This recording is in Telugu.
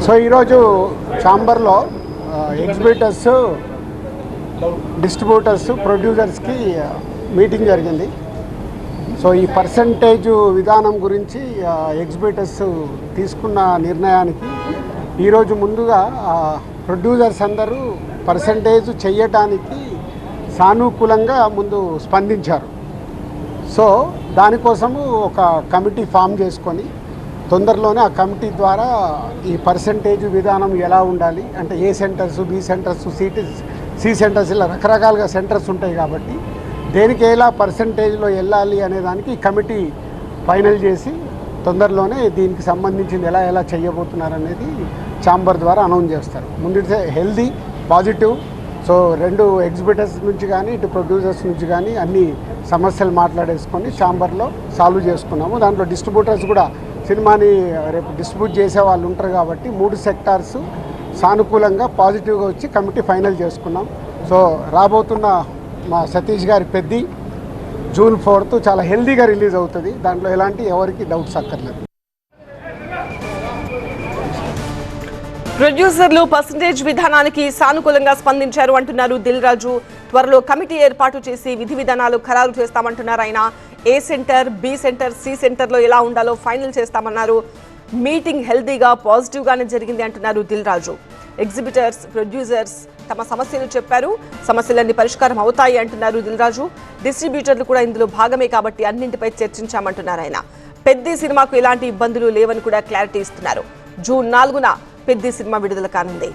సో ఈరోజు ఛాంబర్లో ఎగ్జిబిటర్స్, డిస్ట్రిబ్యూటర్స్, ప్రొడ్యూసర్స్కి మీటింగ్ జరిగింది. సో ఈ పర్సంటేజ్ విధానం గురించి ఎగ్జిబిటర్స్ తీసుకున్న నిర్ణయానికి ఈరోజు ముందుగా ప్రొడ్యూసర్స్ అందరూ పర్సంటేజ్ చెయ్యటానికి సానుకూలంగా ముందు స్పందించారు. సో దానికోసము ఒక కమిటీ ఫామ్ చేసుకొని తొందరలోనే ఆ కమిటీ ద్వారా ఈ పర్సంటేజ్ విధానం ఎలా ఉండాలి అంటే A centres, B centres, C centres ఇలా రకరకాలుగా సెంటర్స్ ఉంటాయి కాబట్టి దేనికి ఎలా పర్సంటేజ్లో వెళ్ళాలి అనే దానికి ఈ కమిటీ ఫైనల్ చేసి తొందరలోనే దీనికి సంబంధించింది ఎలా చేయబోతున్నారు అనేది ఛాంబర్ ద్వారా అనౌన్స్ చేస్తారు. ముందు హెల్దీ, పాజిటివ్. సో రెండు ఎగ్జిబిటర్స్ నుంచి కానీ ఇటు ప్రొడ్యూసర్స్ నుంచి కానీ అన్ని సమస్యలు మాట్లాడేసుకొని ఛాంబర్లో సాల్వ్ చేసుకున్నాము. దాంట్లో డిస్ట్రిబ్యూటర్స్ కూడా సినిమాని రేపు డిస్ట్రిబ్యూట్ చేసే వాళ్ళు ఉంటారు కాబట్టి 3 సెక్టార్స్ సానుకూలంగా పాజిటివ్గా వచ్చి కమిటీ ఫైనల్ చేసుకున్నాం. సో రాబోతున్న మా సతీష్ గారి పెద్ది జూన్ 4th చాలా హెల్దీగా రిలీజ్ అవుతుంది. దాంట్లో ఎలాంటి ఎవరికి డౌట్స్ అక్కర్లేదు. ప్రొడ్యూసర్లు పర్సంటేజ్ విధానానికి సానుకూలంగా స్పందించారు అంటున్నారు దిల్ రాజు. త్వరలో కమిటీ ఏర్పాటు చేసి విధి విధానాలు ఖరారు చేస్తామంటున్నారు ఆయన. ఏ సెంటర్, బి సెంటర్, సి సెంటర్లో ఎలా ఉండాలో ఫైనల్ చేస్తామన్నారు. మీటింగ్ హెల్దీగా, పాజిటివ్గానే జరిగింది అంటున్నారు దిల్ రాజు. ఎగ్జిబిటర్స్, ప్రొడ్యూసర్స్ తమ సమస్యలు చెప్పారు, సమస్యలన్నీ పరిష్కారం అవుతాయి అంటున్నారు దిల్ రాజు. డిస్ట్రిబ్యూటర్లు కూడా ఇందులో భాగమే కాబట్టి అన్నింటిపై చర్చించామంటున్నారు ఆయన. పెద్ద సినిమాకు ఎలాంటి ఇబ్బందులు లేవని కూడా క్లారిటీ ఇస్తున్నారు. జూన్ 4న పెద్ద సినిమా విడుదల కానుంది.